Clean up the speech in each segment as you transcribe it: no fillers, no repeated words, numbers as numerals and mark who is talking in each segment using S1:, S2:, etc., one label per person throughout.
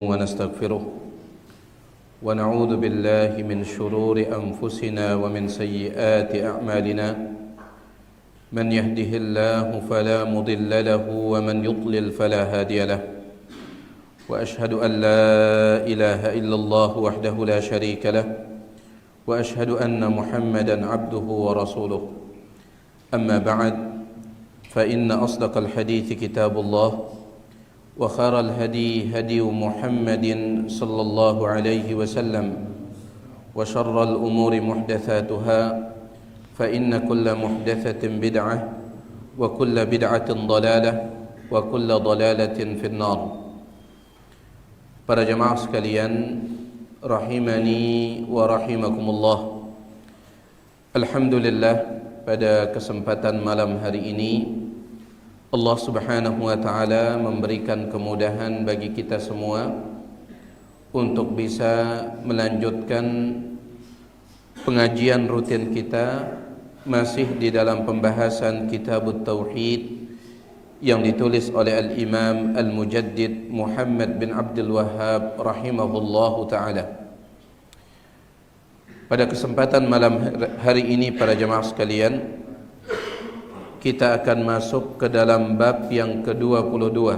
S1: ونستغفره ونعوذ بالله من شرور أنفسنا ومن سيئات أعمالنا من يهده الله فلا مضل له ومن يضلل فلا هادي له وأشهد أن لا إله إلا الله وحده لا شريك له وأشهد أن محمدا عبده ورسوله أما بعد فإن أصدق الحديث كتاب الله وخير الهدي هدي محمد صلى الله عليه وسلم وشر الأمور محدثاتها فإن كل محدثة بدعة وكل بدعة ضلالة وكل ضلالة في النار. Para jemaah sekalian, rahimani wa rahimakumullah. Alhamdulillah, pada kesempatan malam hari ini Allah Subhanahu wa ta'ala memberikan kemudahan bagi kita semua untuk bisa melanjutkan pengajian rutin kita masih di dalam pembahasan Kitabut Tauhid yang ditulis oleh Al-Imam Al-Mujaddid Muhammad bin Abdul Wahhab rahimahullahu ta'ala. Pada kesempatan malam hari ini para jemaah sekalian, kita akan masuk ke dalam bab yang ke-22.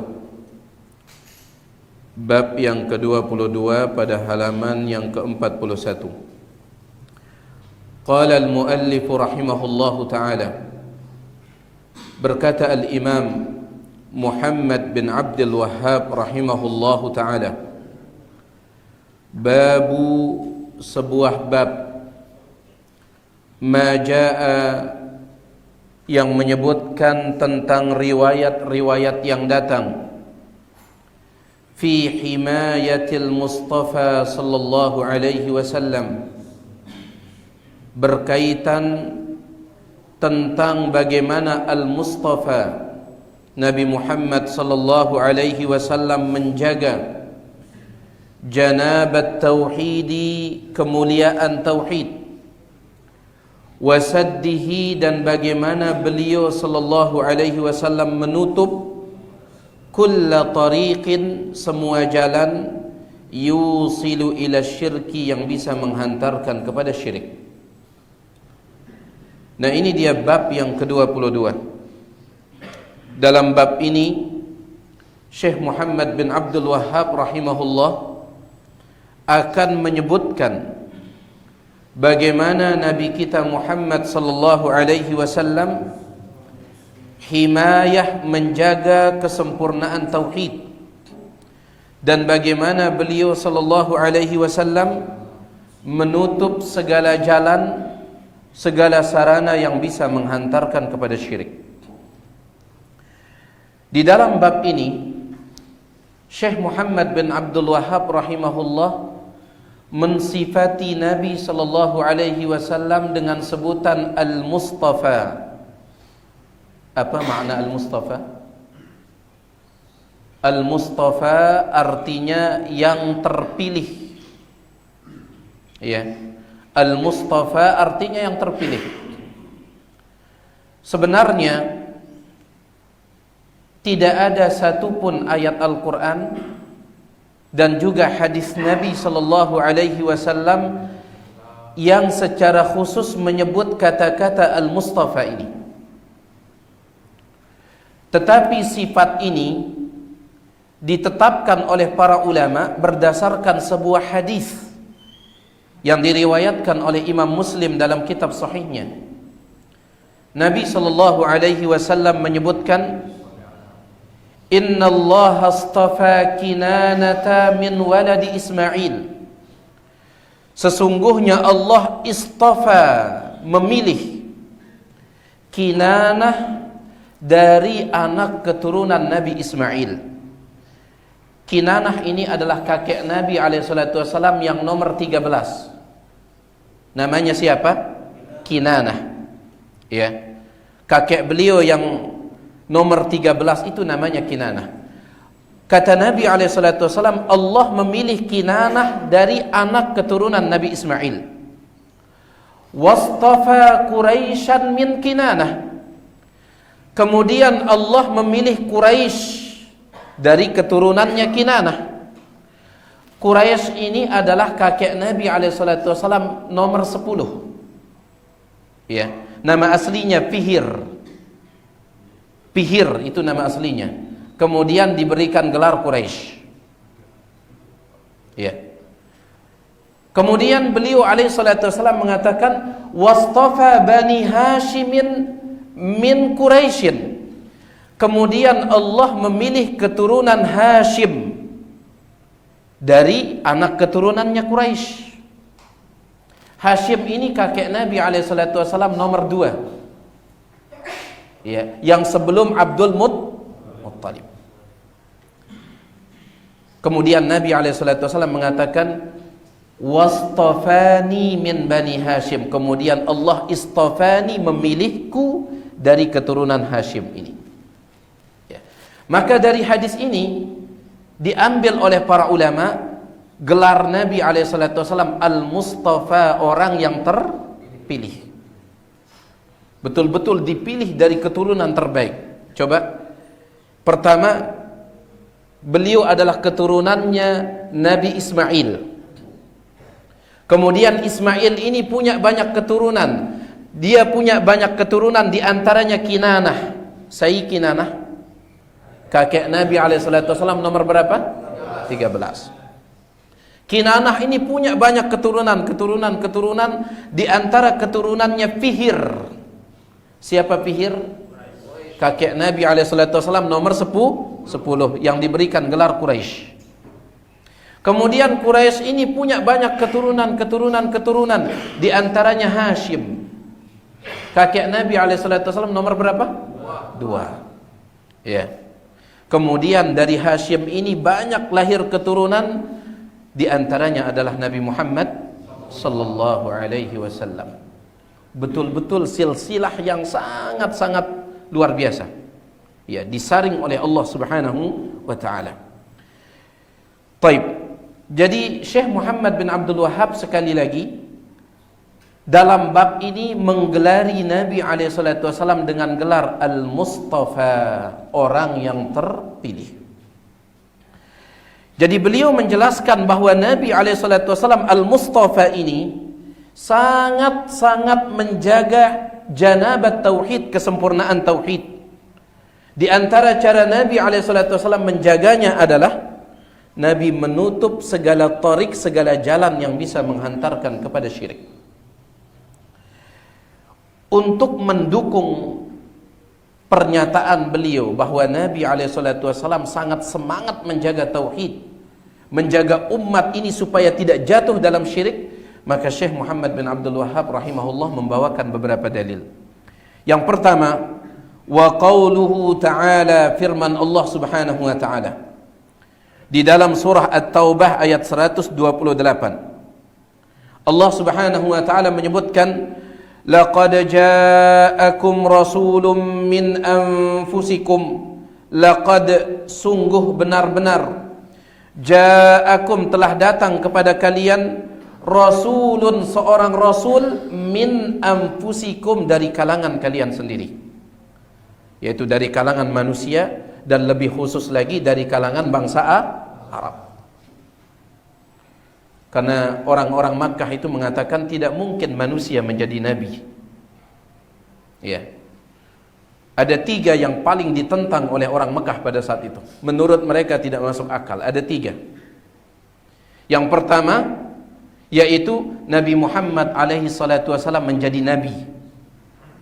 S1: Bab yang ke-22 pada halaman yang ke-41. Qala al-muallif rahimahullahu ta'ala, berkata al-imam Muhammad bin Abdul Wahhab rahimahullahu ta'ala, babu, sebuah bab, ma jaa, yang menyebutkan tentang riwayat-riwayat yang datang fi himayatil Mustafa sallallahu alaihi wasallam, berkaitan tentang bagaimana Al-Mustafa Nabi Muhammad sallallahu alaihi wasallam menjaga janabat tauhidi, kemuliaan tauhid, wasaddihi, dan bagaimana beliau sallallahu alaihi wasallam menutup kulla tariqin, semua jalan, yusilu ila syirki, yang bisa menghantarkan kepada syirik. Nah, ini dia bab yang ke-22. Dalam bab ini Syekh Muhammad bin Abdul Wahhab rahimahullah akan menyebutkan bagaimana Nabi kita Muhammad sallallahu alaihi wasallam himayah, menjaga kesempurnaan tauhid, dan bagaimana beliau sallallahu alaihi wasallam menutup segala jalan, segala sarana yang bisa menghantarkan kepada syirik. Di dalam bab ini Syekh Muhammad bin Abdul Wahhab rahimahullah mensifati Nabi sallallahu alaihi wasallam dengan sebutan Al-Mustafa. Apa makna Al-Mustafa? Al-Mustafa artinya yang terpilih. Ya. Al-Mustafa artinya yang terpilih. Sebenarnya tidak ada satupun ayat Al-Quran dan juga hadis Nabi sallallahu alaihi wasallam yang secara khusus menyebut kata-kata Al-Mustafa ini. Tetapi sifat ini ditetapkan oleh para ulama berdasarkan sebuah hadis yang diriwayatkan oleh Imam Muslim dalam kitab sahihnya. Nabi sallallahu alaihi wasallam menyebutkan, Inna Allah astafa Kinanata min waladi Ismail. Sesungguhnya Allah istafa, memilih, Kinanah, dari anak keturunan Nabi Ismail. Kinanah ini adalah kakek Nabi alaihissalam yang nomor 13. Namanya siapa? Kinanah. Ya. Kakek beliau yang nomor 13 itu namanya Kinanah. Kata Nabi alaihissalam, Allah memilih Kinanah dari anak keturunan Nabi Ismail. Wastafa Quraisyan min Kinanah. Kemudian Allah memilih Quraisy dari keturunannya Kinanah. Quraisy ini adalah kakek Nabi SAW nomor 10. Ya, nama aslinya Fihir. Fihir itu nama aslinya. Kemudian diberikan gelar Quraisy. Ya. Kemudian beliau SAW mengatakan, "Wastafa Bani Hashimin min Quraisyin." Kemudian Allah memilih keturunan Hashim dari anak keturunannya Quraisy. Hashim ini kakek Nabi SAW nomor 2. Ya, yang sebelum Abdul Muttalib. Kemudian Nabi SAW mengatakan, "Wastafani min Bani Hashim." Kemudian Allah istafani, memilihku dari keturunan Hashim ini. Ya. Maka dari hadis ini diambil oleh para ulama gelar Nabi SAW Al-Mustafa, orang yang terpilih. Betul-betul dipilih dari keturunan terbaik. Coba, pertama, beliau adalah keturunannya Nabi Ismail. Kemudian Ismail ini punya banyak keturunan. Dia punya banyak keturunan, diantaranya Kinanah. Sayyi Kinanah, kakek Nabi SAW nomor berapa? 13. Kinanah ini punya banyak keturunan, di antara keturunannya Fihir. Siapa Fihir? Kakek Nabi SAW nomor 10 yang diberikan gelar Quraisy. Kemudian Quraisy ini punya banyak keturunan, di antaranya Hashim. Kakek Nabi SAW nomor berapa? 2. Ya. Kemudian dari Hashim ini banyak lahir keturunan, di antaranya adalah Nabi Muhammad sallallahu alaihi wasallam. Betul-betul silsilah yang sangat-sangat luar biasa. Ya, disaring oleh Allah Subhanahu wa taala. Baik. Jadi Syekh Muhammad bin Abdul Wahhab sekali lagi dalam bab ini menggelari Nabi SAW dengan gelar Al-Mustafa, orang yang terpilih. Jadi beliau menjelaskan bahwa Nabi SAW Al-Mustafa ini sangat-sangat menjaga janabat tauhid, kesempurnaan tauhid. Di antara cara Nabi SAW menjaganya adalah Nabi menutup segala tarik, segala jalan yang bisa menghantarkan kepada syirik. Untuk mendukung pernyataan beliau bahwa Nabi SAW sangat semangat menjaga tauhid, menjaga umat ini supaya tidak jatuh dalam syirik, maka Syekh Muhammad bin Abdul Wahhab rahimahullah membawakan beberapa dalil. Yang pertama, wa qauluhu ta'ala, firman Allah Subhanahu wa ta'ala di dalam surah At-Taubah ayat 128. Allah Subhanahu wa ta'ala menyebutkan, laqad ja'akum rasulun min anfusikum, laqad, sungguh benar-benar, ja'akum, telah datang kepada kalian, rasulun, seorang rasul, min anfusikum, dari kalangan kalian sendiri, yaitu dari kalangan manusia, dan lebih khusus lagi dari kalangan bangsa Arab. Karena orang-orang Makkah itu mengatakan tidak mungkin manusia menjadi nabi. Ya. Ada 3 yang paling ditentang oleh orang Makkah pada saat itu. Menurut mereka tidak masuk akal. Ada 3. Yang pertama, yaitu Nabi Muhammad alaihi salatu wasallam menjadi nabi.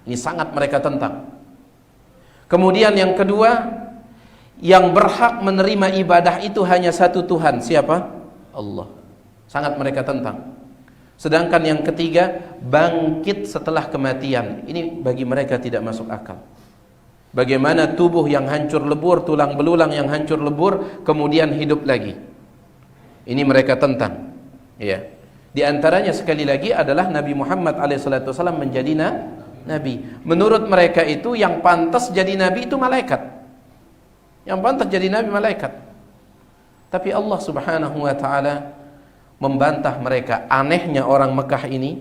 S1: Ini sangat mereka tentang. Kemudian yang kedua, yang berhak menerima ibadah itu hanya satu Tuhan. Siapa? Allah. Sangat mereka tentang. Sedangkan yang ketiga, bangkit setelah kematian. Ini bagi mereka tidak masuk akal. Bagaimana tubuh yang hancur lebur, tulang belulang yang hancur lebur, kemudian hidup lagi. Ini mereka tentang. Ya. Di antaranya sekali lagi adalah Nabi Muhammad SAW menjadi nabi. Menurut mereka itu yang pantas jadi nabi itu malaikat. Yang pantas jadi nabi malaikat. Tapi Allah Subhanahu wa taala membantah mereka. Anehnya orang Mekah ini,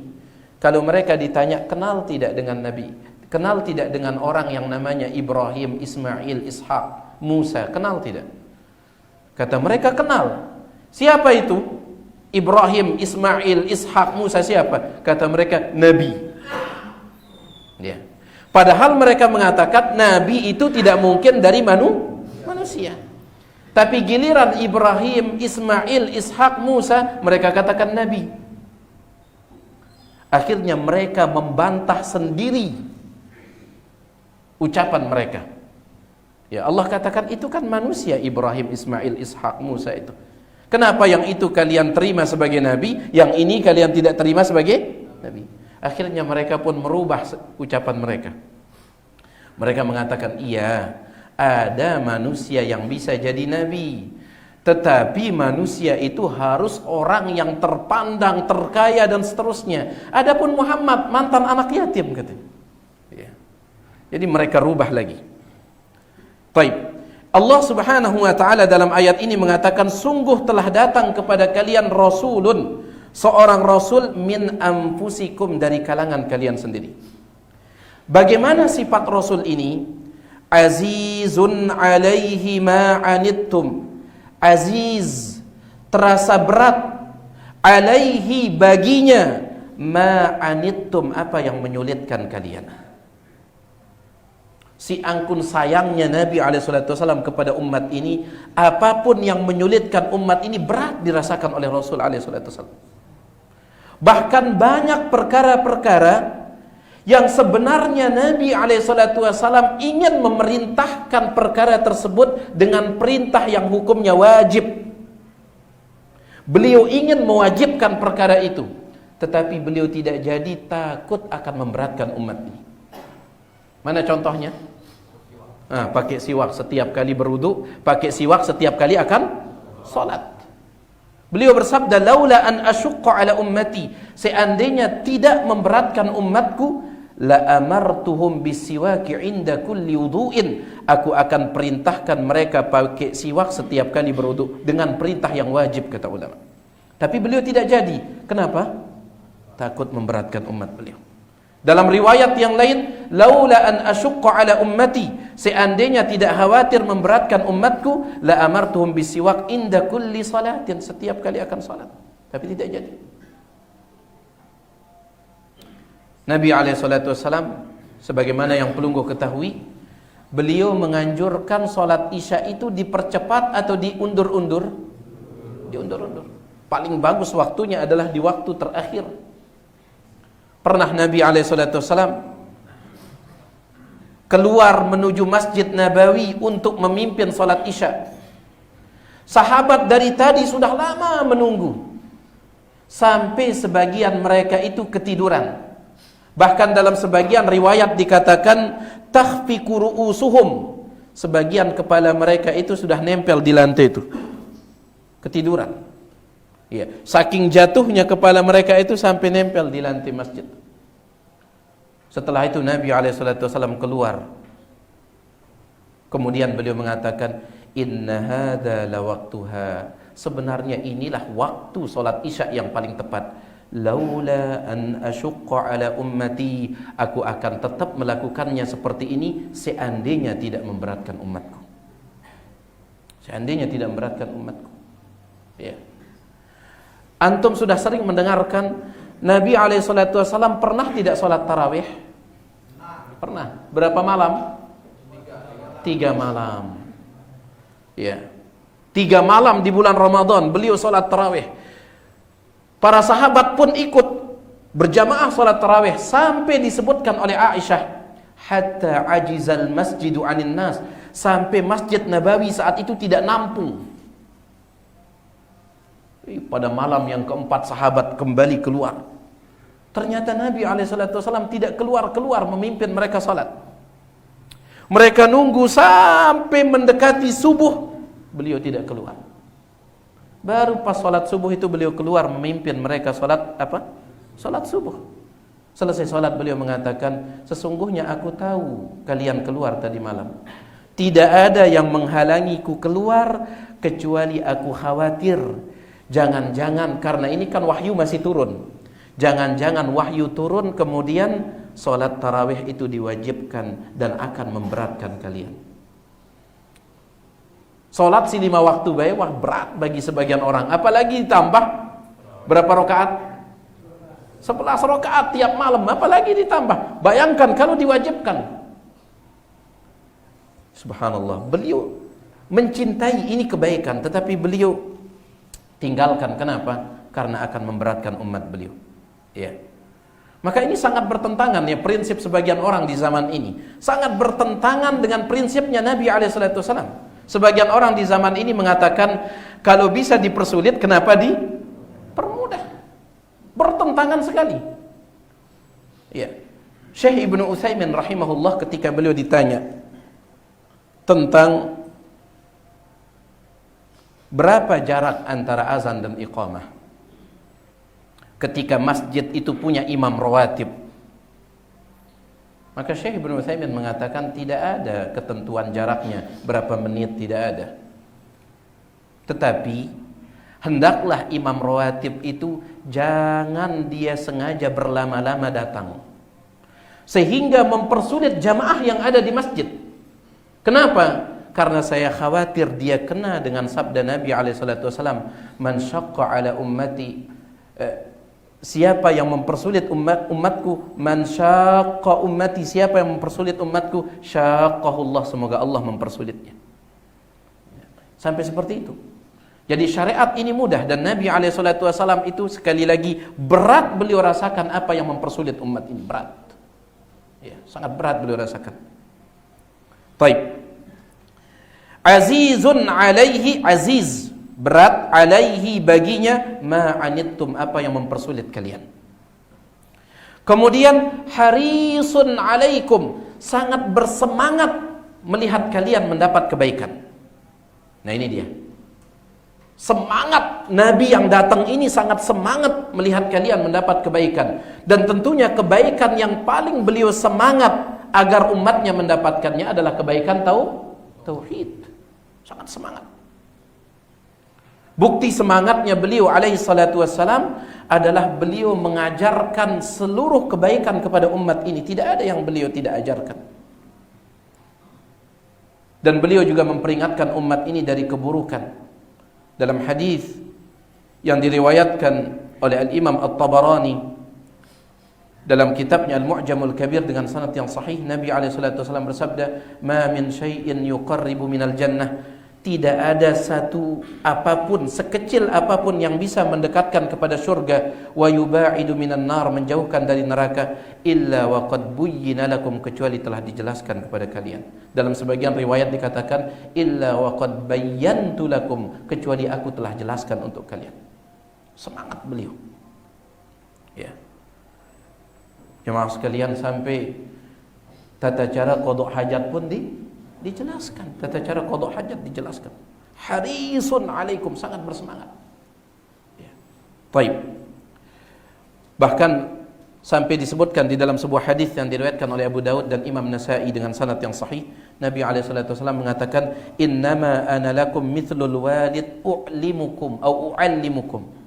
S1: kalau mereka ditanya kenal tidak dengan nabi, kenal tidak dengan orang yang namanya Ibrahim, Ismail, Ishak, Musa, kenal tidak? Kata mereka kenal. Siapa itu? Ibrahim, Ismail, Ishak, Musa siapa? Kata mereka, Nabi. Ya. Padahal mereka mengatakan Nabi itu tidak mungkin dari manusia. Tapi giliran Ibrahim, Ismail, Ishak, Musa, mereka katakan Nabi. Akhirnya mereka membantah sendiri ucapan mereka. Ya, Allah katakan itu kan manusia, Ibrahim, Ismail, Ishak, Musa itu. Kenapa yang itu kalian terima sebagai Nabi, yang ini kalian tidak terima sebagai Nabi? Akhirnya mereka pun merubah ucapan mereka. Mereka mengatakan, iya, ada manusia yang bisa jadi Nabi, tetapi manusia itu harus orang yang terpandang, terkaya dan seterusnya. Adapun Muhammad mantan anak yatim katanya. Ya. Jadi mereka rubah lagi. Baik. Allah Subhanahu wa taala dalam ayat ini mengatakan, sungguh telah datang kepada kalian rasulun, seorang rasul min anfusikum, dari kalangan kalian sendiri. Bagaimana sifat rasul ini? Azizun alaihi ma anittum. Aziz, terasa berat, alaihi, baginya, ma anittum, apa yang menyulitkan kalian. Si angkun sayangnya Nabi SAW kepada umat ini, apapun yang menyulitkan umat ini berat dirasakan oleh Rasul SAW. Bahkan banyak perkara-perkara yang sebenarnya Nabi SAW ingin memerintahkan perkara tersebut dengan perintah yang hukumnya wajib. Beliau ingin mewajibkan perkara itu, tetapi beliau tidak jadi, takut akan memberatkan umat ini. Mana contohnya? Pakai siwak setiap kali berwudu, pakai siwak setiap kali akan salat. Beliau bersabda, laula an asyqa ala ummati, seandainya tidak memberatkan umatku, la amartuhum bisiwaki inda kulli wudu'in, aku akan perintahkan mereka pakai siwak setiap kali berwudu, dengan perintah yang wajib, kata ulama. Tapi beliau tidak jadi. Kenapa? Takut memberatkan umat beliau. Dalam riwayat yang lain, laula an asyqa ala ummati, seandainya tidak khawatir memberatkan umatku, la amartuhum bisiwak inda kulli salatin, setiap kali akan salat. Tapi tidak jadi. Nabi SAW, sebagaimana yang pelungguh ketahui, beliau menganjurkan salat isya itu dipercepat atau diundur-undur? Diundur-undur. Paling bagus waktunya adalah di waktu terakhir. Pernah Nabi SAW keluar menuju Masjid Nabawi untuk memimpin salat isya. Sahabat dari tadi sudah lama menunggu, sampai sebagian mereka itu ketiduran. Bahkan dalam sebagian riwayat dikatakan takhfiqu ru'usuhum, sebagian kepala mereka itu sudah nempel di lantai itu, ketiduran. Ya, saking jatuhnya kepala mereka itu sampai nempel di lantai masjid. Setelah itu Nabi SAW keluar. Kemudian beliau mengatakan, inna hadza la waqtuha, sebenarnya inilah waktu salat isya yang paling tepat. Laula an asyqa ala ummati, aku akan tetap melakukannya seperti ini seandainya tidak memberatkan umatku. Seandainya tidak memberatkan umatku. Ya. Antum sudah sering mendengarkan Nabi SAW pernah tidak sholat tarawih? Pernah. Berapa malam? 3 malam. Ya. 3 malam di bulan Ramadan beliau sholat tarawih. Para sahabat pun ikut berjamaah sholat tarawih, sampai disebutkan oleh Aisyah, hatta ajizal masjidu anin nas, sampai Masjid Nabawi saat itu tidak nampung. Pada malam yang keempat sahabat kembali keluar. Ternyata Nabi SAW tidak keluar-keluar memimpin mereka salat. Mereka nunggu sampai mendekati subuh, beliau tidak keluar. Baru pas salat subuh itu beliau keluar memimpin mereka salat apa? Salat subuh. Selesai salat beliau mengatakan, sesungguhnya aku tahu kalian keluar tadi malam. Tidak ada yang menghalangiku keluar kecuali aku khawatir, jangan-jangan karena ini kan wahyu masih turun. Jangan-jangan wahyu turun kemudian salat tarawih itu diwajibkan dan akan memberatkan kalian. Salat 5 waktu bae wah berat bagi sebagian orang, apalagi ditambah berapa rakaat? 11 rakaat tiap malam, apalagi ditambah. Bayangkan kalau diwajibkan. Subhanallah, beliau mencintai ini kebaikan, tetapi beliau tinggalkan. Kenapa? Karena akan memberatkan umat beliau. Ya. Maka ini sangat bertentangan ya, prinsip sebagian orang di zaman ini. Sangat bertentangan dengan prinsipnya Nabi SAW. Sebagian orang di zaman ini mengatakan kalau bisa dipersulit, kenapa dipermudah? Bertentangan sekali. Ya. Syekh Ibnu Utsaimin rahimahullah ketika beliau ditanya tentang berapa jarak antara azan dan iqamah ketika masjid itu punya imam rawatib, maka Syekh Ibnu Utsaimin mengatakan tidak ada ketentuan jaraknya berapa menit, tidak ada. Tetapi hendaklah imam rawatib itu jangan dia sengaja berlama-lama datang sehingga mempersulit jamaah yang ada di masjid. Kenapa? Karena saya khawatir dia kena dengan sabda Nabi SAW, man syaqqa ala ummati, siapa yang mempersulit umatku, man syaqqa ummati, siapa yang mempersulit umatku, syaqqahullah, semoga Allah mempersulitnya. Sampai seperti itu. Jadi syariat ini mudah, dan Nabi SAW itu sekali lagi berat beliau rasakan apa yang mempersulit umat ini, berat. Ya, sangat berat beliau rasakan. Baik. Azizun alaihi, aziz, berat, alaihi baginya, ma'anittum, apa yang mempersulit kalian. Kemudian harisun alaikum, sangat bersemangat melihat kalian mendapat kebaikan. Nah ini dia, semangat Nabi yang datang ini sangat semangat melihat kalian mendapat kebaikan. Dan tentunya kebaikan yang paling beliau semangat agar umatnya mendapatkannya adalah kebaikan tauhid. Sangat semangat. Bukti semangatnya beliau alaihi salatu wassalam adalah beliau mengajarkan seluruh kebaikan kepada umat ini. Tidak ada yang beliau tidak ajarkan. Dan beliau juga memperingatkan umat ini dari keburukan. Dalam hadis yang diriwayatkan oleh Al-Imam At-Tabarani dalam kitabnya Al-Mu'jamul Kabir dengan sanad yang sahih, Nabi SAW bersabda, "Ma min syai'in yuqarribu minal jannah." Tidak ada satu apapun, sekecil apapun yang bisa mendekatkan kepada surga, wa yuba'idu minan nar, menjauhkan dari neraka, illa wa qad buyyina lakum, kecuali telah dijelaskan kepada kalian. Dalam sebagian riwayat dikatakan illa wa qad bayyantu lakum, kecuali aku telah jelaskan untuk kalian. Semangat beliau. Ya. Jemaah sekalian, sampai tata cara qada hajat pun dijelaskan. Tata cara qada hajat dijelaskan. Harisun alaikum, sangat bersemangat. Ya. Baik. Bahkan sampai disebutkan di dalam sebuah hadis yang diriwayatkan oleh Abu Daud dan Imam Nasa'i dengan sanad yang sahih, Nabi SAW mengatakan, "Innama ana lakum mithlul walid u'limukum au u'allimukum."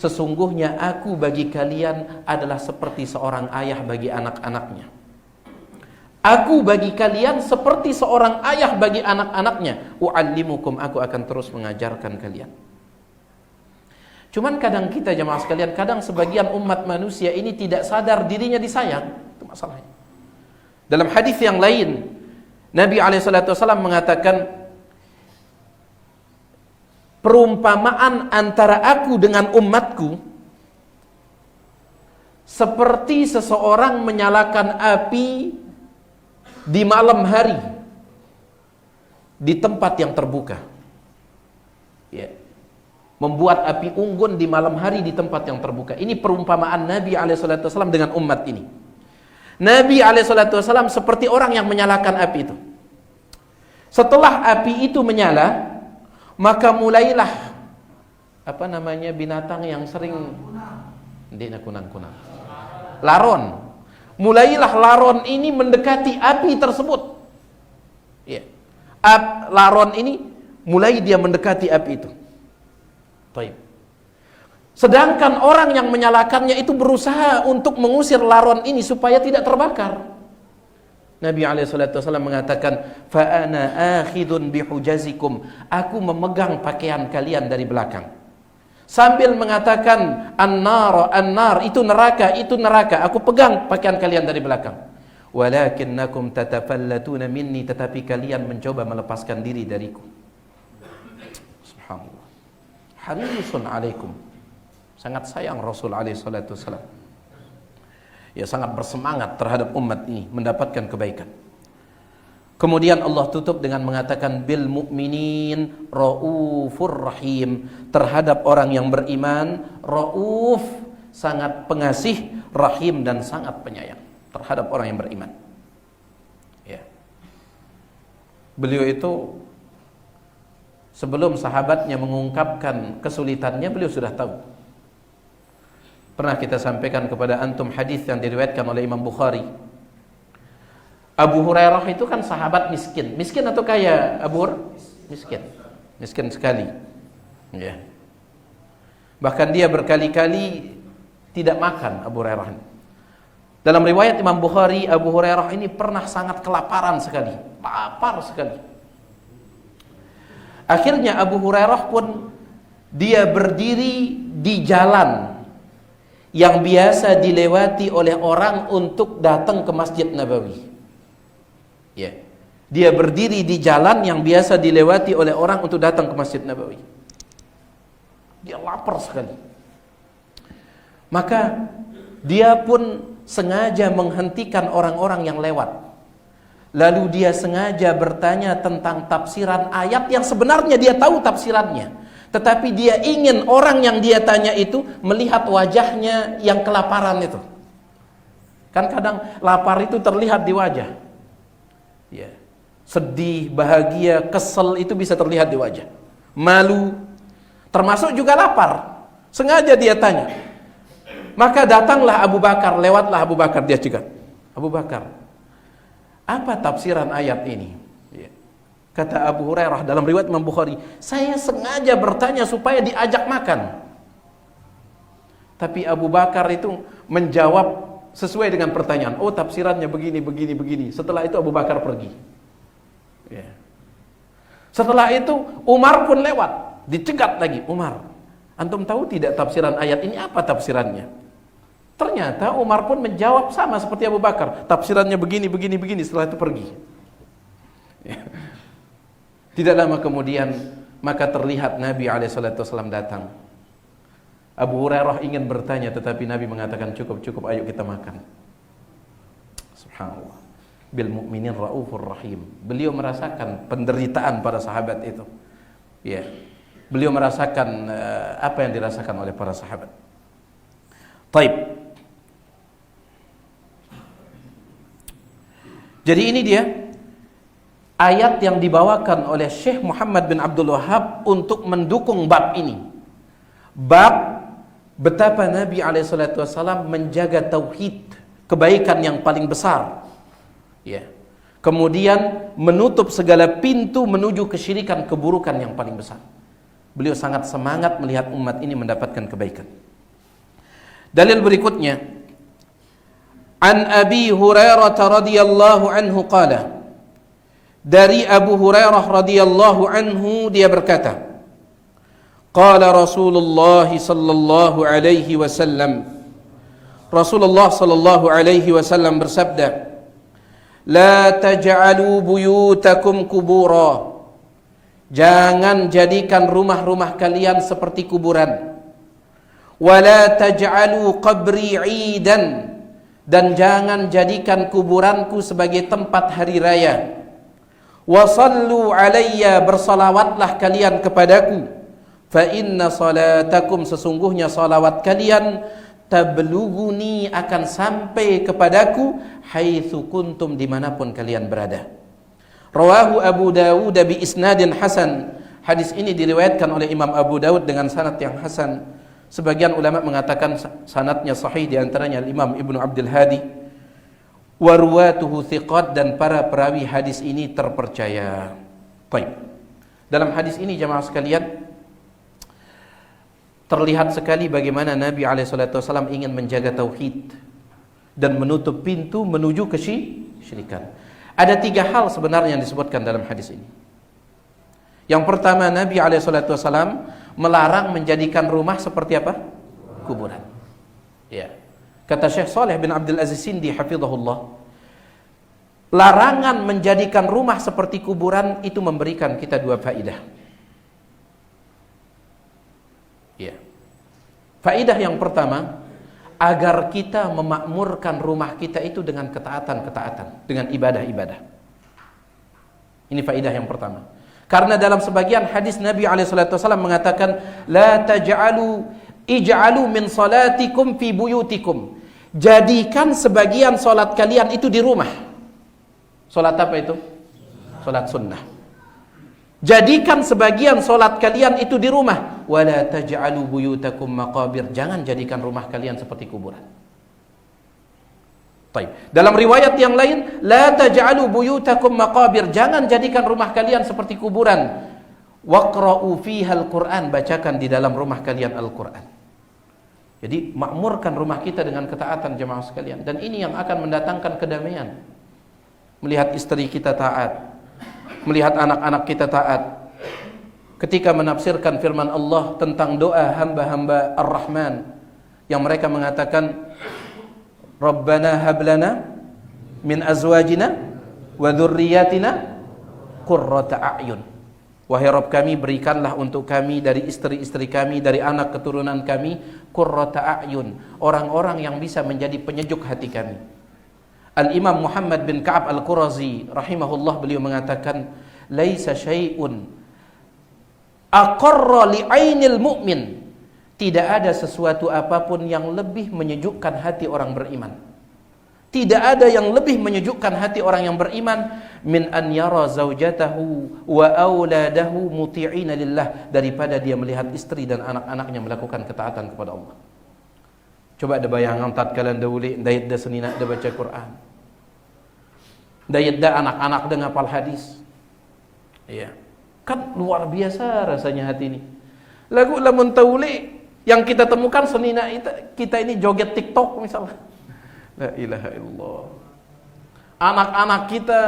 S1: Sesungguhnya aku bagi kalian adalah seperti seorang ayah bagi anak-anaknya. Aku bagi kalian seperti seorang ayah bagi anak-anaknya. U'allimukum, aku akan terus mengajarkan kalian. Cuman kadang kita jemaah sekalian, kadang sebagian umat manusia ini tidak sadar dirinya disayang. Itu masalahnya. Dalam hadis yang lain, Nabi SAW mengatakan, perumpamaan antara aku dengan umatku seperti seseorang menyalakan api di malam hari di tempat yang terbuka. Ya. Membuat api unggun di malam hari di tempat yang terbuka. Ini perumpamaan Nabi SAW dengan umat ini. Nabi SAW seperti orang yang menyalakan api itu. Setelah api itu menyala, maka mulailah binatang yang sering kunang-kunang, laron. Mulailah laron ini mendekati api tersebut. Ya. Laron ini mulai dia mendekati api itu. Baik. Sedangkan orang yang menyalakannya itu berusaha untuk mengusir laron ini supaya tidak terbakar. Nabi SAW mengatakan, fa ana akhidun bihujazikum, aku memegang pakaian kalian dari belakang, sambil mengatakan an-nar, an-nar, itu neraka, itu neraka. Aku pegang pakaian kalian dari belakang. Walakinnakum tatafallatuna minni, tetapi kalian mencoba melepaskan diri dariku. Subhanallah. Harisun alaikum, sangat sayang Rasul alaihi salatu wasallam. Ya, sangat bersemangat terhadap umat ini mendapatkan kebaikan. Kemudian Allah tutup dengan mengatakan bil mu'minin raufur rahim, terhadap orang yang beriman rauf, sangat pengasih, rahim, dan sangat penyayang terhadap orang yang beriman. Ya. Beliau itu sebelum sahabatnya mengungkapkan kesulitannya, beliau sudah tahu. Pernah kita sampaikan kepada antum hadis yang diriwayatkan oleh Imam Bukhari. Abu Hurairah itu kan sahabat miskin. Miskin atau kaya Abu Hurairah? Miskin. Miskin sekali. Ya. Bahkan dia berkali-kali tidak makan, Abu Hurairah. Dalam riwayat Imam Bukhari, Abu Hurairah ini pernah sangat kelaparan sekali. Lapar sekali. Akhirnya Abu Hurairah pun dia berdiri di jalan yang biasa dilewati oleh orang untuk datang ke Masjid Nabawi. Ya. Dia berdiri di jalan yang biasa dilewati oleh orang untuk datang ke Masjid Nabawi. Dia lapar sekali. Maka dia pun sengaja menghentikan orang-orang yang lewat. Lalu dia sengaja bertanya tentang tafsiran ayat yang sebenarnya dia tahu tafsirannya, tetapi dia ingin orang yang dia tanya itu melihat wajahnya yang kelaparan itu. Kan kadang lapar itu terlihat di wajah. Ya. Sedih, bahagia, kesel itu bisa terlihat di wajah. Malu, termasuk juga lapar. Sengaja dia tanya. Maka datanglah Abu Bakar, lewatlah Abu Bakar, dia cegat. Abu Bakar, apa tafsiran ayat ini? Kata Abu Hurairah dalam riwayat Imam Bukhari, saya sengaja bertanya supaya diajak makan. Tapi Abu Bakar itu menjawab sesuai dengan pertanyaan. Oh, tafsirannya begini, begini, begini. Setelah itu Abu Bakar pergi. Ya. Setelah itu Umar pun lewat, dicegat lagi. Umar, antum tahu tidak tafsiran ayat ini apa tafsirannya? Ternyata Umar pun menjawab sama seperti Abu Bakar. Tafsirannya begini, begini, begini. Setelah itu pergi. Ya. Tidak lama kemudian maka terlihat Nabi SAW datang. Abu Hurairah ingin bertanya, tetapi Nabi mengatakan cukup, ayo kita makan. Subhanallah. Bil mu'minin raufur rahim. Beliau merasakan penderitaan para sahabat itu. Ya. Beliau merasakan apa yang dirasakan oleh para sahabat. Taib. Jadi ini dia ayat yang dibawakan oleh Syekh Muhammad bin Abdul Wahhab untuk mendukung bab ini. Bab betapa Nabi SAW menjaga tauhid, kebaikan yang paling besar. Ya. Kemudian menutup segala pintu menuju kesyirikan, keburukan yang paling besar. Beliau sangat semangat melihat umat ini mendapatkan kebaikan. Dalil berikutnya, an Abi Hurairah radhiyallahu anhu qala, dari Abu Hurairah radhiyallahu anhu dia berkata, qala Rasulullah sallallahu alaihi wasallam, Rasulullah sallallahu alaihi wasallam bersabda, la taj'alu buyutakum kubura, jangan jadikan rumah-rumah kalian seperti kuburan. Wala taj'alu qabri 'idan, dan jangan jadikan kuburanku sebagai tempat hari raya. Wasallu alayya, bersalawatlah kalian kepadaku. Fa inna salatakum, sesungguhnya salawat kalian, tablughuni, akan sampai kepadaku, haitsu kuntum, dimanapun kalian berada. Rawahu Abu Dawud bi isnadin hasan. Hadis ini diriwayatkan oleh Imam Abu Dawud dengan sanad yang hasan. Sebagian ulama mengatakan sanadnya sahih, di antaranya Imam Ibnu Abdul Hadi. Wa ruwatuhu thiqat, dan para perawi hadis ini terpercaya. Baik. Dalam hadis ini jemaah sekalian, terlihat sekali bagaimana Nabi SAW ingin menjaga tauhid dan menutup pintu menuju kesyirikan. Ada 3 hal sebenarnya yang disebutkan dalam hadis ini. Yang pertama, Nabi SAW melarang menjadikan rumah seperti apa? Kuburan. Ya. Kata Syekh Saleh bin Abdul Aziz Sindi hafizahullah, larangan menjadikan rumah seperti kuburan itu memberikan kita 2 faedah. Ya. Faedah yang pertama, agar kita memakmurkan rumah kita itu dengan ketaatan-ketaatan, dengan ibadah-ibadah. Ini faedah yang pertama. Karena dalam sebagian hadis Nabi SAW mengatakan, la ij'alu min salatikum fi buyutikum. Jadikan sebagian salat kalian itu di rumah. Salat apa itu? Salat sunnah. Jadikan sebagian salat kalian itu di rumah. Wala taj'alu buyutakum maqabir. Jangan jadikan rumah kalian seperti kuburan. Baik. Dalam riwayat yang lain, la taj'alu buyutakum maqabir. Jangan jadikan rumah kalian seperti kuburan. Waqra'u fiha al-Qur'an. Bacakan di dalam rumah kalian Al-Qur'an. Jadi makmurkan rumah kita dengan ketaatan jemaah sekalian. Dan ini yang akan mendatangkan kedamaian. Melihat istri kita taat, melihat anak-anak kita taat. Ketika menafsirkan firman Allah tentang doa hamba-hamba Ar-Rahman yang mereka mengatakan, Rabbana hablana min azwajina wa dhurriyyatina qurrata a'yun. Wahai Rabb kami, berikanlah untuk kami dari istri-istri kami, dari anak keturunan kami, qurrata a'yun, orang-orang yang bisa menjadi penyejuk hati kami. Al-Imam Muhammad bin Ka'ab Al-Qurazi rahimahullah, beliau mengatakan, laisa syai'un aqarra li'ainil mu'min. Tidak ada sesuatu apapun yang lebih menyejukkan hati orang beriman. Tidak ada yang lebih menyejukkan hati orang yang beriman min an yara zaujatahu wa auladahu muti'ina lillah, daripada dia melihat istri dan anak-anaknya melakukan ketaatan kepada Allah. Coba ada bayangan tatkala dauli dayat da senina da baca Quran. Dayat da anak-anak da ngapal hadis. Iya. Kan luar biasa rasanya hati ini. Lagu lamun tauli yang kita temukan senina kita ini joget TikTok misalnya. La ilaha illallah. Anak-anak kita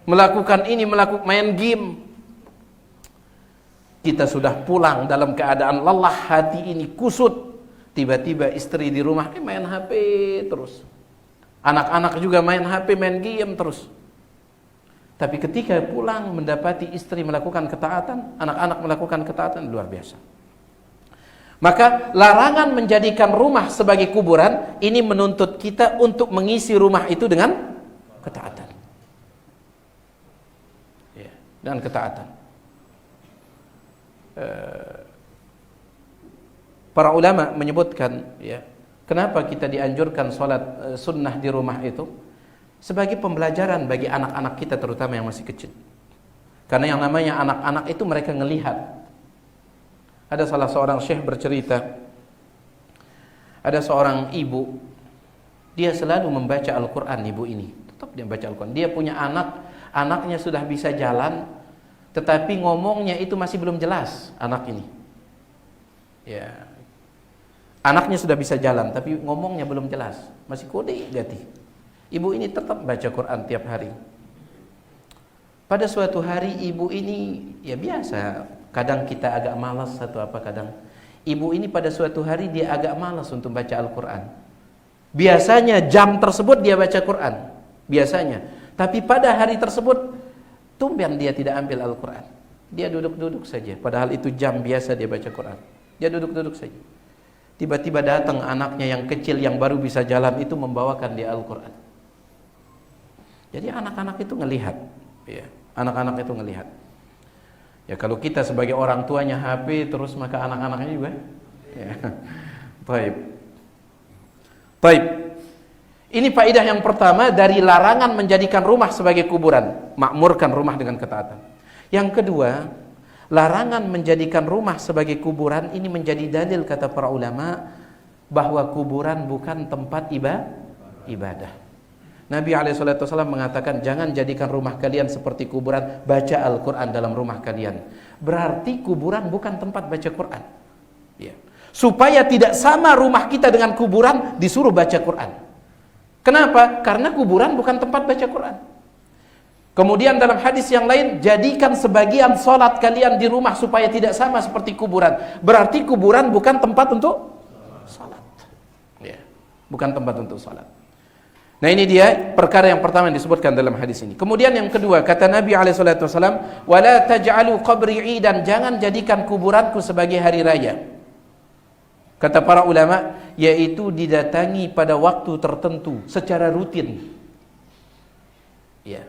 S1: melakukan ini, main game. Kita sudah pulang dalam keadaan lelah, hati ini kusut. Tiba-tiba istri di rumah main HP terus. Anak-anak juga main HP, main game terus. Tapi ketika pulang mendapati istri melakukan ketaatan, anak-anak melakukan ketaatan, luar biasa. Maka larangan menjadikan rumah sebagai kuburan ini menuntut kita untuk mengisi rumah itu dengan ketaatan. Ya, dengan ketaatan. Para ulama menyebutkan, ya, kenapa kita dianjurkan sholat sunnah di rumah itu? Sebagai pembelajaran bagi anak-anak kita, terutama yang masih kecil. Karena yang namanya anak-anak itu mereka ngelihat. Ada salah seorang syekh bercerita, ada seorang ibu, dia selalu membaca Al-Quran, ibu ini. Tetap dia baca Al-Quran. Dia punya anak, anaknya sudah bisa jalan, tetapi ngomongnya itu masih belum jelas, anak ini. Ya. Anaknya sudah bisa jalan, tapi ngomongnya belum jelas, masih kode gati. Ibu ini tetap baca Quran tiap hari. Pada suatu hari ibu ini, ya biasa, kadang kita agak malas atau apa kadang. Ibu ini pada suatu hari dia agak malas untuk baca Al-Quran. Biasanya jam tersebut dia baca Quran, biasanya. Tapi pada hari tersebut, tumben dia tidak ambil Al-Quran. Dia duduk-duduk saja, padahal itu jam biasa dia baca Quran. Dia duduk-duduk saja. Tiba-tiba datang anaknya yang kecil yang baru bisa jalan itu membawakan dia Al-Quran. Jadi anak-anak itu ngelihat, ya, anak-anak itu ngelihat. Ya kalau kita sebagai orang tuanya HP terus, maka anak-anaknya juga. Ya. Baik. Baik. Ini faedah yang pertama dari larangan menjadikan rumah sebagai kuburan, makmurkan rumah dengan ketaatan. Yang kedua, larangan menjadikan rumah sebagai kuburan ini menjadi dalil kata para ulama bahwa kuburan bukan tempat ibadah. Nabi SAW mengatakan, jangan jadikan rumah kalian seperti kuburan, baca Al-Quran dalam rumah kalian. Berarti kuburan bukan tempat baca Quran. Ya. Supaya tidak sama rumah kita dengan kuburan, disuruh baca Quran. Kenapa? Karena kuburan bukan tempat baca Quran. Kemudian dalam hadis yang lain, jadikan sebagian sholat kalian di rumah supaya tidak sama seperti kuburan. Berarti kuburan bukan tempat untuk sholat. Ya, bukan tempat untuk sholat. Nah, ini dia perkara yang pertama yang disebutkan dalam hadis ini. Kemudian yang kedua, kata Nabi SAW, wala taj'alu qabri 'idan, jangan jadikan kuburanku sebagai hari raya. Kata para ulama, yaitu didatangi pada waktu tertentu secara rutin. Ya.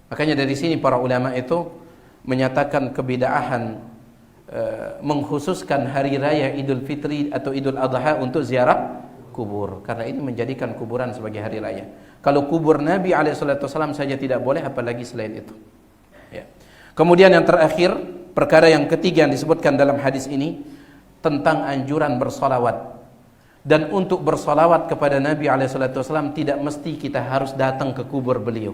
S1: Makanya dari sini para ulama itu menyatakan kebidaahan mengkhususkan hari raya Idul Fitri atau Idul Adha untuk ziarah kubur, karena ini menjadikan kuburan sebagai hari raya. Kalau kubur Nabi SAW saja tidak boleh, apalagi selain itu. Ya. Kemudian yang terakhir, perkara yang ketiga yang disebutkan dalam hadis ini tentang anjuran bersolawat. Dan untuk bersolawat kepada Nabi SAW tidak mesti kita harus datang ke kubur beliau.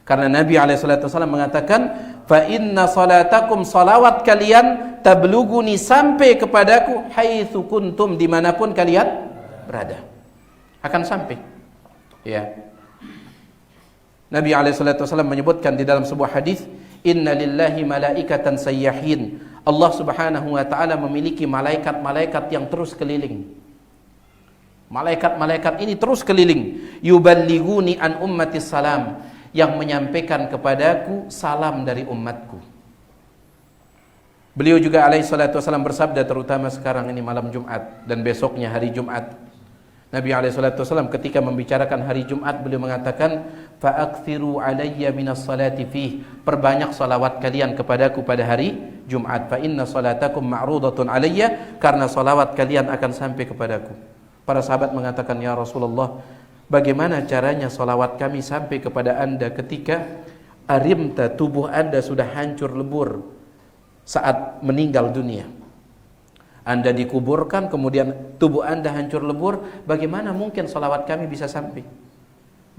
S1: Karena Nabi SAW mengatakan, fa inna salatakum, salawat kalian, tabluguni, sampai kepadaku, haitsu kuntum, dimanapun kalian berada, akan sampai. Ya. Nabi SAW menyebutkan di dalam sebuah hadis, inna lillahi malaikatan sayyahin, Allah Subhanahu wa ta'ala memiliki malaikat-malaikat yang terus keliling. Malaikat-malaikat ini terus keliling, yuballighuni an ummati salam, yang menyampaikan kepadaku salam dari umatku. Beliau juga alaihi salatu wasallam bersabda, terutama sekarang ini malam Jumat dan besoknya hari Jumat. Nabi alaihi salatu wasallam ketika membicarakan hari Jumat, beliau mengatakan, fa'akthiru alayya minas salati fih, perbanyak salawat kalian kepadaku pada hari Jumat. Fa inna salatakum ma'rudatun alayya, karena salawat kalian akan sampai kepadaku. Para sahabat mengatakan, ya Rasulullah, bagaimana caranya salawat kami sampai kepada anda ketika arimta, tubuh anda sudah hancur lebur saat meninggal dunia? Anda dikuburkan, kemudian tubuh anda hancur lebur, bagaimana mungkin salawat kami bisa sampai?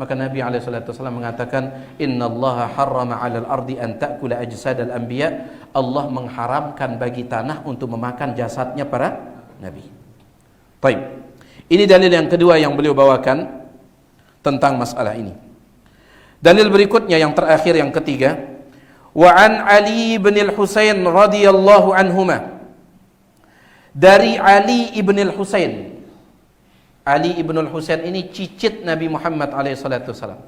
S1: Maka Nabi SAW mengatakan, innallaha harrama 'alal ardi an ta'kula ajsadal anbiya, Allah mengharamkan bagi tanah untuk memakan jasadnya para nabi. Baik. Ini dalil yang kedua yang beliau bawakan tentang masalah ini. Dalil berikutnya yang terakhir, yang ketiga, wa an Ali bin al-Husain radhiyallahu anhuma, dari Ali ibn al-Husain. Ali ibn al-Husain ini cicit Nabi Muhammad SAW.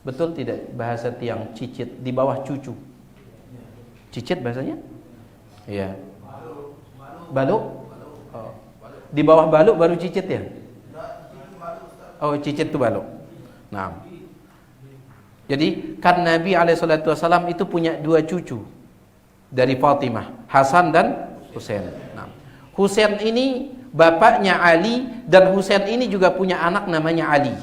S1: Betul tidak bahasa tiang cicit, di bawah cucu? Cicit bahasanya? Iya. Baluk? Oh. Di bawah baluk baru cicit ya? Oh, cicit itu baluk. Nah, jadi kan Nabi SAW itu punya dua cucu dari Fatimah, Hasan dan Husain. Nah, Husain ini bapaknya Ali, dan Husain ini juga punya anak namanya Ali.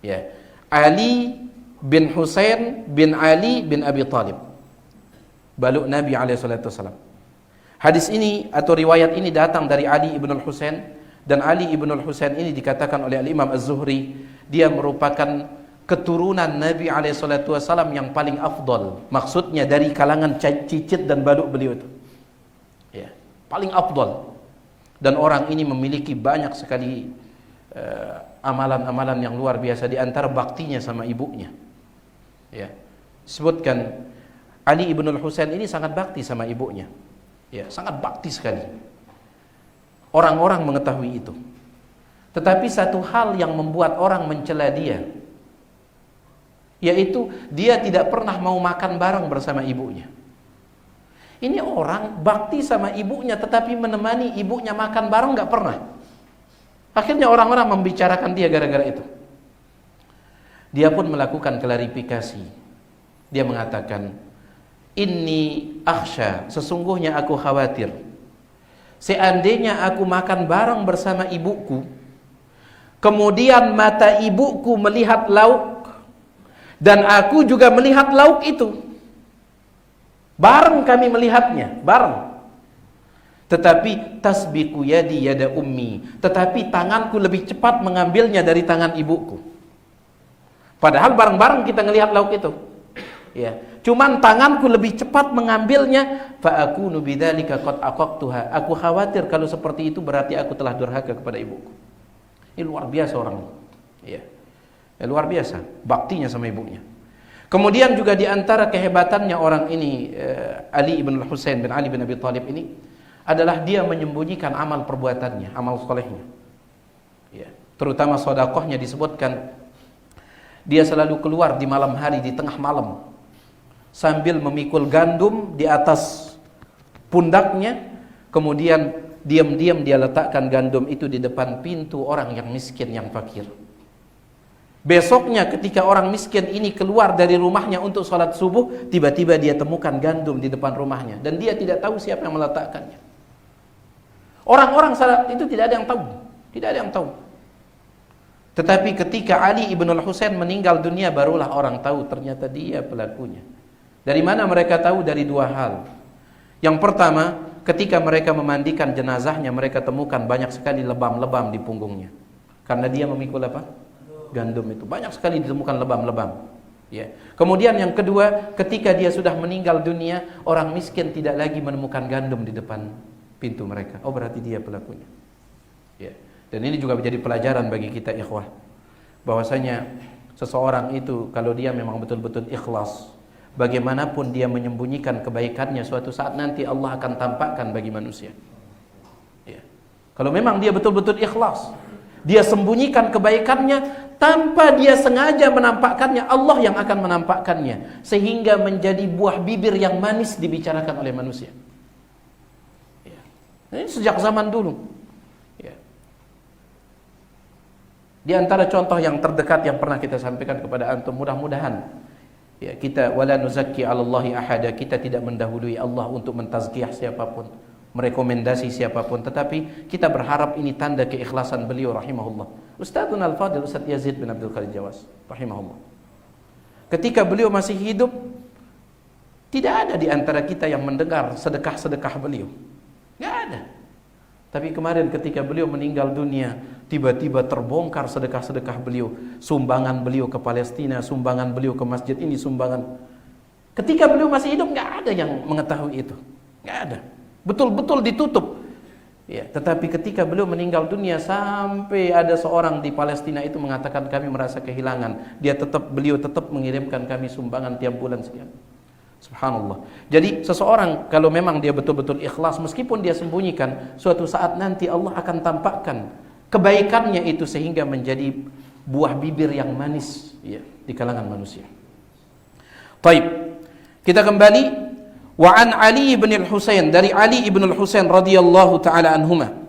S1: Ya, Ali bin Husain bin Ali bin Abi Thalib, baluk Nabi SAW. Hadis ini atau riwayat ini datang dari Ali ibn al-Husain, dan Ali ibn al-Husain ini dikatakan oleh Al-Imam Az-Zuhri, dia merupakan keturunan Nabi SAW yang paling afdal. Maksudnya dari kalangan cicit dan baluk beliau itu, ya, paling afdal. Dan orang ini memiliki banyak sekali amalan-amalan yang luar biasa, di antara baktinya sama ibunya. Ya, sebutkan Ali ibn al-Husain ini sangat bakti sama ibunya. Ya, sangat bakti sekali. Orang-orang mengetahui itu. Tetapi satu hal yang membuat orang mencela dia, yaitu dia tidak pernah mau makan bareng bersama ibunya. Ini orang bakti sama ibunya, tetapi menemani ibunya makan bareng nggak pernah. Akhirnya orang-orang membicarakan dia gara-gara itu. Dia pun melakukan klarifikasi. Dia mengatakan, inni akhsha, sesungguhnya aku khawatir, seandainya aku makan bareng bersama ibuku, kemudian mata ibuku melihat lauk, dan aku juga melihat lauk itu, bareng kami melihatnya, bareng. Tetapi tasbiqu yadi yada ummi, tetapi tanganku lebih cepat mengambilnya dari tangan ibuku. Padahal bareng-bareng kita ngelihat lauk itu. Ya, cuman tanganku lebih cepat mengambilnya. Fa akunu bidzalika qad aqaqtuha. Aku khawatir kalau seperti itu berarti aku telah durhaka kepada ibuku. Ini luar biasa orang. Ya. Luar biasa baktinya sama ibunya. Kemudian juga di antara kehebatannya orang ini, Ali ibn Husain bin Ali bin Abi Thalib ini adalah dia menyembunyikan amal perbuatannya, amal solehnya. Ya. Terutama sedekahnya disebutkan dia selalu keluar di malam hari, di tengah malam, sambil memikul gandum di atas pundaknya, kemudian diam-diam dia letakkan gandum itu di depan pintu orang yang miskin, yang fakir. Besoknya ketika orang miskin ini keluar dari rumahnya untuk sholat subuh, tiba-tiba dia temukan gandum di depan rumahnya, dan dia tidak tahu siapa yang meletakkannya. Orang-orang saat itu tidak ada yang tahu, tidak ada yang tahu. Tetapi ketika Ali ibn al-Husain meninggal dunia, barulah orang tahu ternyata dia pelakunya. Dari mana mereka tahu? Dari dua hal. Yang pertama, ketika mereka memandikan jenazahnya, mereka temukan banyak sekali lebam-lebam di punggungnya. Karena dia memikul apa? Gandum itu. Banyak sekali ditemukan lebam-lebam. Ya. Kemudian yang kedua, ketika dia sudah meninggal dunia, orang miskin tidak lagi menemukan gandum di depan pintu mereka. Oh, berarti dia pelakunya. Ya. Dan ini juga menjadi pelajaran bagi kita ikhwah, bahwasanya seseorang itu kalau dia memang betul-betul ikhlas, bagaimanapun dia menyembunyikan kebaikannya, suatu saat nanti Allah akan tampakkan bagi manusia. Ya. Kalau memang dia betul-betul ikhlas, dia sembunyikan kebaikannya tanpa dia sengaja menampakkannya, Allah yang akan menampakkannya, sehingga menjadi buah bibir yang manis dibicarakan oleh manusia. Ya. Ini sejak zaman dulu. Ya. Di antara contoh yang terdekat yang pernah kita sampaikan kepada antum, mudah-mudahan ya, kita wala nuzakki 'alallahi ahada, kita tidak mendahului Allah untuk mentazkiyah siapapun, merekomendasi siapapun, tetapi kita berharap ini tanda keikhlasan beliau rahimahullah. Ustadzuna al-Fadil Ustadz Yazid bin Abdul Qadir Jawas rahimahullah, ketika beliau masih hidup, tidak ada di antara kita yang mendengar sedekah-sedekah beliau, tidak ada. Tapi kemarin ketika beliau meninggal dunia, tiba-tiba terbongkar sedekah-sedekah beliau, sumbangan beliau ke Palestina, sumbangan beliau ke masjid ini, sumbangan. Ketika beliau masih hidup nggak ada yang mengetahui itu, nggak ada, betul-betul ditutup. Ya, tetapi ketika beliau meninggal dunia, sampai ada seorang di Palestina itu mengatakan kami merasa kehilangan. Beliau tetap mengirimkan kami sumbangan tiap bulan sekian. Subhanallah. Jadi seseorang kalau memang dia betul-betul ikhlas, meskipun dia sembunyikan, suatu saat nanti Allah akan tampakkan kebaikannya itu sehingga menjadi buah bibir yang manis ya, di kalangan manusia. Baik, kita kembali. Wa an Ali ibn al-Husain, dari Ali ibn al-Husain radhiyallahu taala anhuma,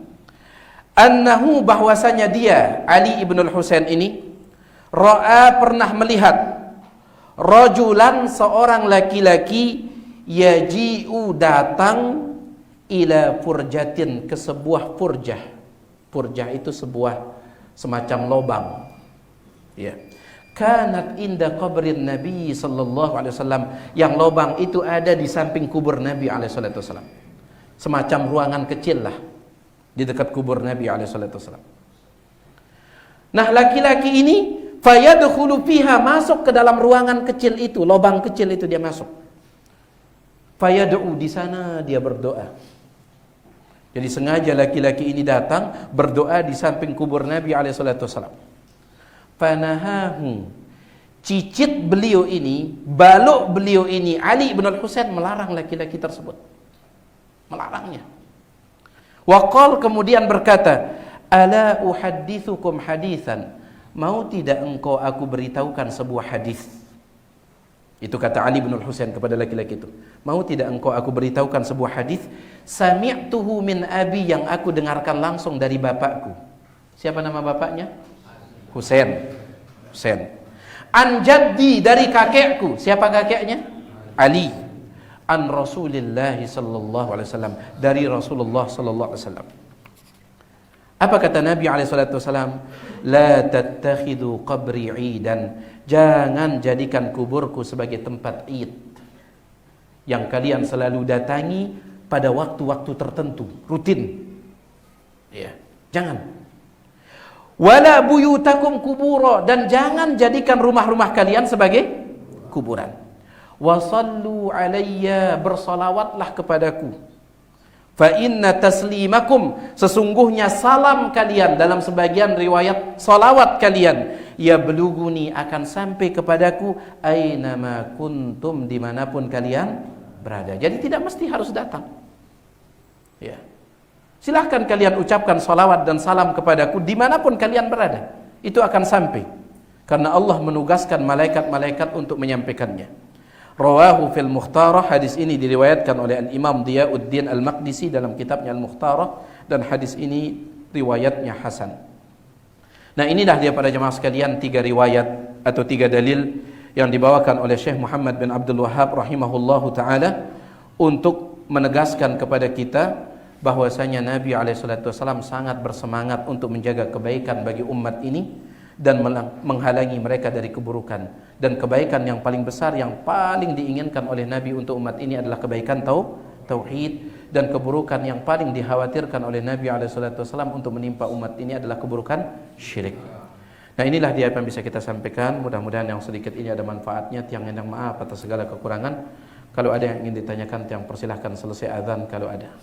S1: annahu, bahwasanya dia Ali ibn al-Husain ini pernah melihat rajulan, seorang laki-laki, yaji'u, datang, ila furjatin, ke sebuah furjah. Furjah itu sebuah semacam lobang. Ya. Kanat inda qabrin Nabi sallallahu alaihi wasallam, yang lobang itu ada di samping kubur Nabi alaihi salatu wasallam. Semacam ruangan kecil lah di dekat kubur Nabi alaihi salatu wasallam. Nah, laki-laki ini fayadkhulu fiha, masuk ke dalam ruangan kecil itu, lubang kecil itu dia masuk. Fayad'u, di sana dia berdoa. Jadi sengaja laki-laki ini datang berdoa di samping kubur Nabi alaihi salatu wasallam. Fanahahu, cicit beliau ini, balok beliau ini, Ali bin al-Husain melarang laki-laki tersebut. Melarangnya. Waqal, kemudian berkata, ala uhaddithukum hadithan, mau tidak engkau aku beritahukan sebuah hadis? Itu kata Ali bin al-Husain kepada laki-laki itu. Mau tidak engkau aku beritahukan sebuah hadis? Sami'tuhu min abi, yang aku dengarkan langsung dari bapakku. Siapa nama bapaknya? Husain. An jaddi, dari kakekku. Siapa kakeknya? Ali. An Rasulillah sallallahu alaihi wasallam, dari Rasulullah sallallahu alaihi wasallam. Apa kata Nabi alaihi salatu wasallam? La tattakhidu qabri 'idan, jangan jadikan kuburku sebagai tempat id yang kalian selalu datangi pada waktu-waktu tertentu, rutin. Ya, jangan. Wala buyutakum kubura, dan jangan jadikan rumah-rumah kalian sebagai kuburan. Wasallu alayya, bersalawatlah kepadaku. Fa inna taslimakum, sesungguhnya salam kalian, dalam sebagian riwayat salawat kalian, ya beluguni akan sampai kepadaku ainama kuntum, dimanapun kalian berada. Jadi tidak mesti harus datang. Ya. Silahkan kalian ucapkan salawat dan salam kepadaku dimanapun kalian berada. Itu akan sampai. Karena Allah menugaskan malaikat-malaikat untuk menyampaikannya. Rawahu fil Mukhtarah, hadis ini diriwayatkan oleh Al-Imam Diyauddin Al-Maqdisi dalam kitabnya Al-Mukhtarah, dan hadis ini riwayatnya hasan. Nah, inilah dia para jemaah sekalian 3 riwayat atau 3 dalil yang dibawakan oleh Syekh Muhammad bin Abdul Wahhab rahimahullahu taala untuk menegaskan kepada kita bahwasanya Nabi SAW sangat bersemangat untuk menjaga kebaikan bagi umat ini dan menghalangi mereka dari keburukan. Dan kebaikan yang paling besar, yang paling diinginkan oleh Nabi untuk umat ini adalah kebaikan tauhid, dan keburukan yang paling dikhawatirkan oleh Nabi SAW untuk menimpa umat ini adalah keburukan syirik. Nah, inilah dia apa yang bisa kita sampaikan. Mudah-mudahan yang sedikit ini ada manfaatnya. Tiang yang maaf atas segala kekurangan. Kalau ada yang ingin ditanyakan, tiang persilahkan selesai azan kalau ada.